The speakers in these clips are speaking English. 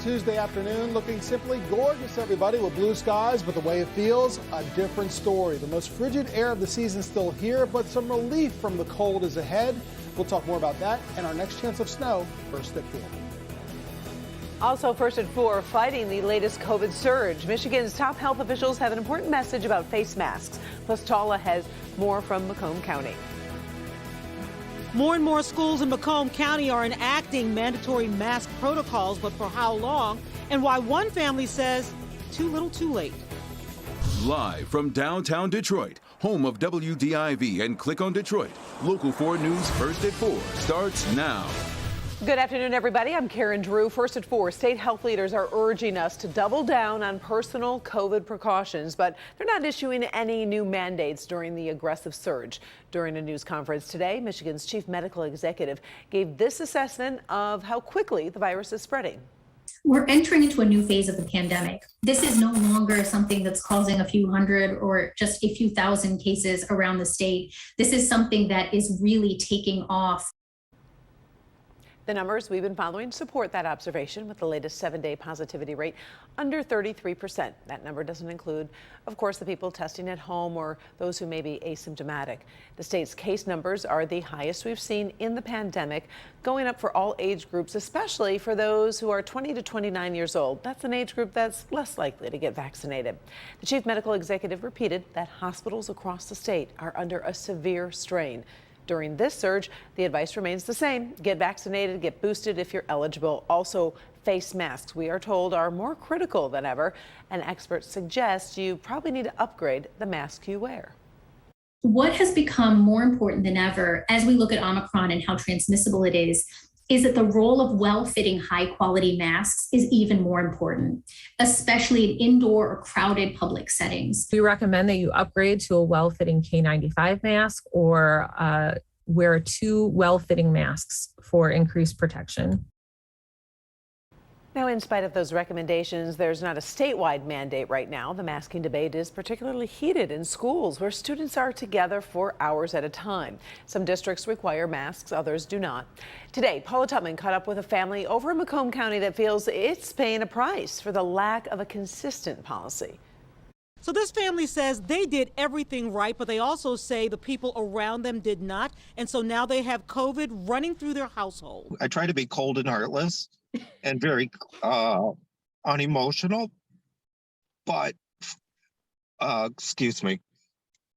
Tuesday afternoon. Looking simply gorgeous, everybody, with blue skies, but the way it feels, a different story. The most frigid air of the season still here, but some relief from the cold is ahead. We'll talk more about that and our next chance of snow first at 4. Also first at 4, fighting the latest COVID surge. Michigan's top health officials have an important message about face masks. Plus, Tala has more from Macomb County. More and more schools in Macomb County are enacting mandatory mask protocols, but for how long? And why one family says too little too late. Live from downtown Detroit, home of WDIV and Click on Detroit, Local 4 News First at 4 starts now. Good afternoon, everybody. I'm Karen Drew. First at 4, state health leaders are urging us to double down on personal COVID precautions, but they're not issuing any new mandates during the aggressive surge. During a news conference today, Michigan's chief medical executive gave this assessment of how quickly the virus is spreading. We're entering into a new phase of the pandemic. This is no longer something that's causing a few hundred or just a few thousand cases around the state. This is something that is really taking off. The numbers we've been following support that observation, with the latest 7-day positivity rate under 33%. That number doesn't include, of course, the people testing at home or those who may be asymptomatic. The state's case numbers are the highest we've seen in the pandemic, going up for all age groups, especially for those who are 20 to 29 years old. That's an age group that's less likely to get vaccinated. The chief medical executive repeated that hospitals across the state are under a severe strain. During this surge, the advice remains the same. Get vaccinated, get boosted if you're eligible. Also, face masks, we are told, are more critical than ever, and experts suggest you probably need to upgrade the mask you wear. What has become more important than ever as we look at Omicron and how transmissible it is that the role of well-fitting, high-quality masks is even more important, especially in indoor or crowded public settings. We recommend that you upgrade to a well-fitting K95 mask or wear 2 well-fitting masks for increased protection. Now, in spite of those recommendations, there's not a statewide mandate right now. The masking debate is particularly heated in schools where students are together for hours at a time. Some districts require masks, others do not. Today, Paula Tutman caught up with a family over in Macomb County that feels it's paying a price for the lack of a consistent policy. So this family says they did everything right, but they also say the people around them did not. And so now they have COVID running through their household. I try to be cold and heartless and very unemotional, but excuse me,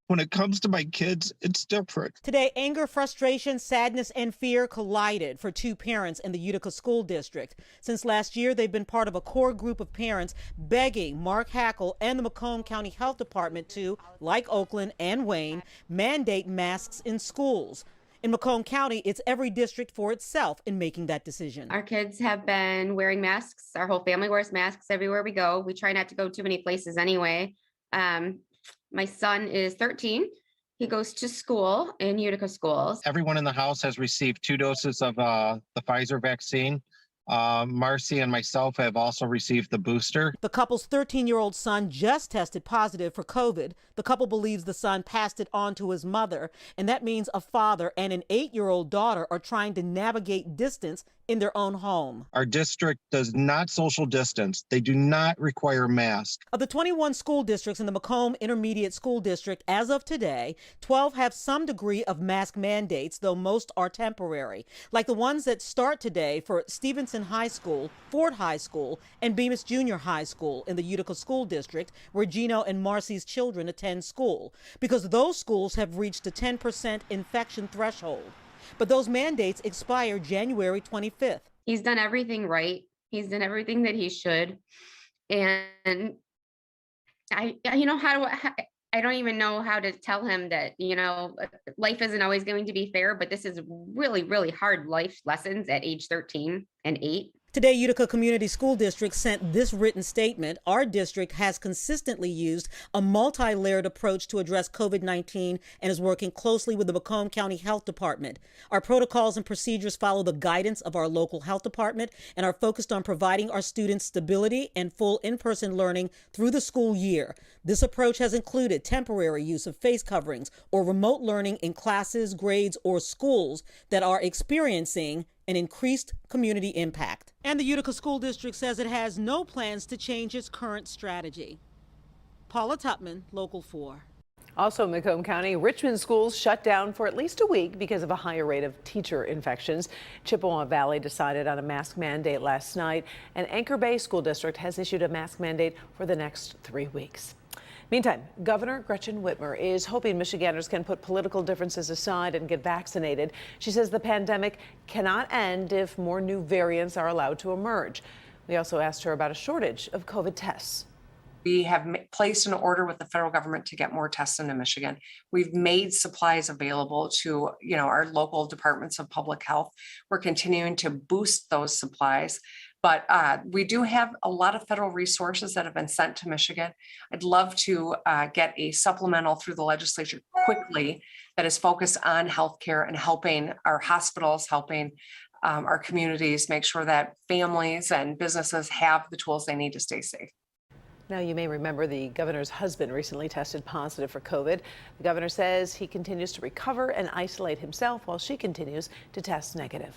when it comes to my kids, it's different. Today, anger, frustration, sadness, and fear collided for 2 parents in the Utica School District. Since last year, they've been part of a core group of parents begging Mark Hackel and the Macomb County Health Department to, like Oakland and Wayne, mandate masks in schools. In Macomb County, it's every district for itself in making that decision. Our kids have been wearing masks. Our whole family wears masks everywhere we go. We try not to go too many places anyway. My son is 13. He goes to school in Utica schools. Everyone in the house has received 2 doses of the Pfizer vaccine. Marcy and myself have also received the booster. The couple's 13-year-old son just tested positive for COVID. The couple believes the son passed it on to his mother, and that means a father and an 8-year-old daughter are trying to navigate distance in their own home. Our district does not social distance. They do not require masks. Of the 21 school districts in the Macomb Intermediate School District, as of today, 12 have some degree of mask mandates, though most are temporary, like the ones that start today for Stevenson High School, Ford High School, and Bemis Junior High School in the Utica School District, where Gino and Marcy's children attend school, because those schools have reached a 10% infection threshold. But those mandates expire January 25th. He's done everything right. He's done everything that he should. And I don't even know how to tell him that, life isn't always going to be fair, but this is really, really hard life lessons at age 13 and 8. Today, Utica Community School District sent this written statement. Our district has consistently used a multi-layered approach to address COVID-19 and is working closely with the Macomb County Health Department. Our protocols and procedures follow the guidance of our local health department and are focused on providing our students stability and full in-person learning through the school year. This approach has included temporary use of face coverings or remote learning in classes, grades, or schools that are experiencing and increased community impact. And the Utica School District says it has no plans to change its current strategy. Paula Tutman, Local 4. Also in Macomb County, Richmond schools shut down for at least a week because of a higher rate of teacher infections. Chippewa Valley decided on a mask mandate last night, and Anchor Bay School District has issued a mask mandate for the next 3 weeks. Meantime, Governor Gretchen Whitmer is hoping Michiganders can put political differences aside and get vaccinated. She says the pandemic cannot end if more new variants are allowed to emerge. We also asked her about a shortage of COVID tests. We have placed an order with the federal government to get more tests into Michigan. We've made supplies available to, our local departments of public health. We're continuing to boost those supplies, but we do have a lot of federal resources that have been sent to Michigan. I'd love to get a supplemental through the legislature quickly that is focused on healthcare and helping our hospitals, helping our communities make sure that families and businesses have the tools they need to stay safe. Now, you may remember the governor's husband recently tested positive for COVID. The governor says he continues to recover and isolate himself while she continues to test negative.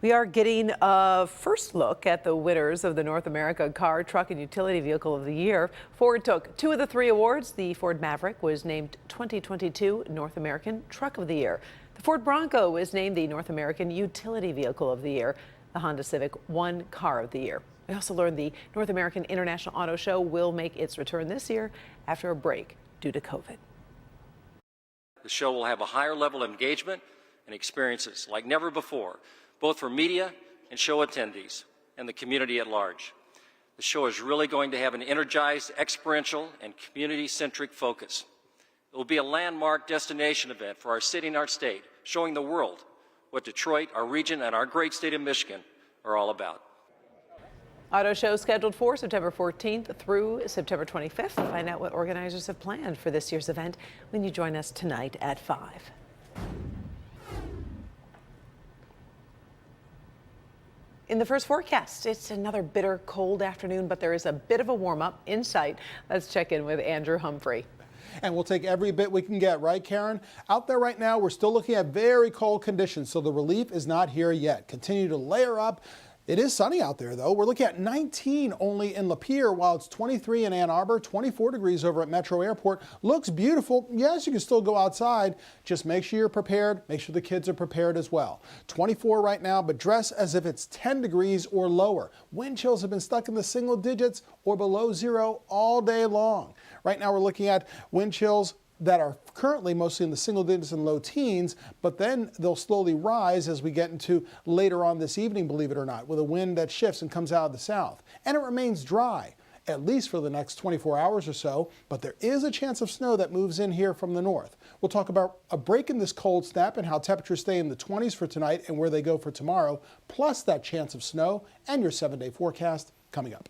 We are getting a first look at the winners of the North America Car, Truck, and Utility Vehicle of the Year. Ford took 2 of the 3 awards. The Ford Maverick was named 2022 North American Truck of the Year. The Ford Bronco was named the North American Utility Vehicle of the Year. The Honda Civic won Car of the Year. We also learned the North American International Auto Show will make its return this year after a break due to COVID. The show will have a higher level of engagement and experiences like never before, both for media and show attendees and the community at large. The show is really going to have an energized, experiential, and community-centric focus. It will be a landmark destination event for our city and our state, showing the world what Detroit, our region, and our great state of Michigan are all about. Auto show scheduled for September 14th through September 25th. Find out what organizers have planned for this year's event when you join us tonight at 5. In the first forecast, it's another bitter cold afternoon, but there is a bit of a warm up in sight. Let's check in with Andrew Humphrey. And we'll take every bit we can get, right, Karen? Out there right now, we're still looking at very cold conditions, so the relief is not here yet. Continue to layer up. It is sunny out there, though. We're looking at 19 only in Lapeer, while it's 23 in Ann Arbor, 24 degrees over at Metro Airport. Looks beautiful. Yes, you can still go outside. Just make sure you're prepared. Make sure the kids are prepared as well. 24 right now, but dress as if it's 10 degrees or lower. Wind chills have been stuck in the single digits or below 0 all day long. Right now, we're looking at wind chills that are currently mostly in the single digits and low teens, but then they'll slowly rise as we get into later on this evening, believe it or not, with a wind that shifts and comes out of the south. And it remains dry, at least for the next 24 hours or so, but there is a chance of snow that moves in here from the north. We'll talk about a break in this cold snap and how temperatures stay in the 20s for tonight and where they go for tomorrow, plus that chance of snow and your 7-day forecast coming up.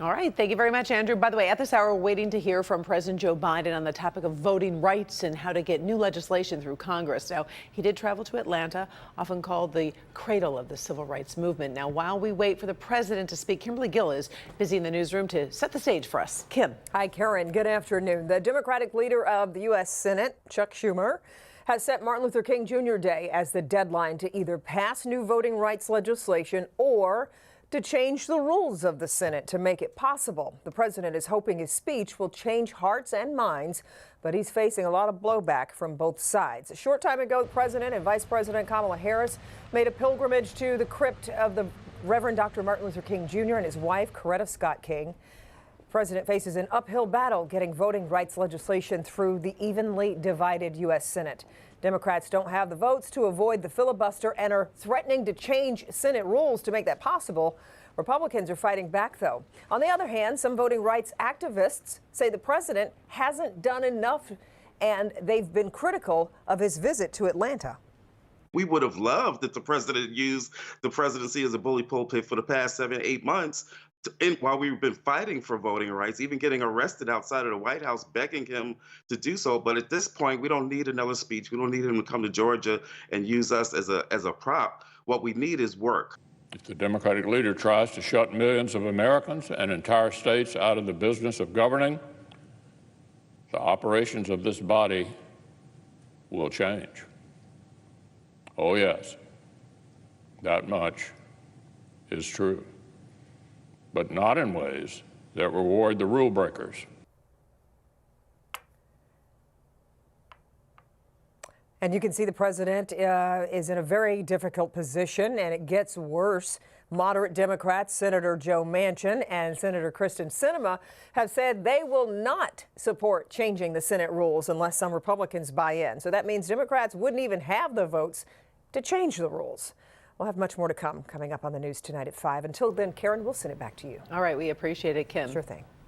All right. Thank you very much, Andrew. By the way, at this hour, we're waiting to hear from President Joe Biden on the topic of voting rights and how to get new legislation through Congress. Now, he did travel to Atlanta, often called the cradle of the civil rights movement. Now, while we wait for the president to speak, Kimberly Gill is busy in the newsroom to set the stage for us. Kim. Hi, Karen. Good afternoon. The Democratic leader of the U.S. Senate, Chuck Schumer, has set Martin Luther King Jr. Day as the deadline to either pass new voting rights legislation or to change the rules of the Senate to make it possible. The president is hoping his speech will change hearts and minds, but he's facing a lot of blowback from both sides. A short time ago, the president and Vice President Kamala Harris made a pilgrimage to the crypt of the Reverend Dr. Martin Luther King Jr. and his wife, Coretta Scott King. The president faces an uphill battle getting voting rights legislation through the evenly divided U.S. Senate. Democrats don't have the votes to avoid the filibuster and are threatening to change Senate rules to make that possible. Republicans are fighting back, though. On the other hand, some voting rights activists say the president hasn't done enough, and they've been critical of his visit to Atlanta. We would have loved that the president used the presidency as a bully pulpit for the past 7-8 months while we've been fighting for voting rights, even getting arrested outside of the White House, begging him to do so. But at this point, we don't need another speech. We don't need him to come to Georgia and use us as a prop. What we need is work. If the Democratic leader tries to shut millions of Americans and entire states out of the business of governing, the operations of this body will change. Oh, yes. That much is true, but not in ways that reward the rule breakers. And you can see the president is in a very difficult position, and it gets worse. Moderate Democrats, Senator Joe Manchin and Senator Kristen Sinema, have said they will not support changing the Senate rules unless some Republicans buy in. So that means Democrats wouldn't even have the votes to change the rules. We'll have much more to come coming up on the news tonight at 5. Until then, Karen, we'll send it back to you. All right, we appreciate it, Kim. Sure thing.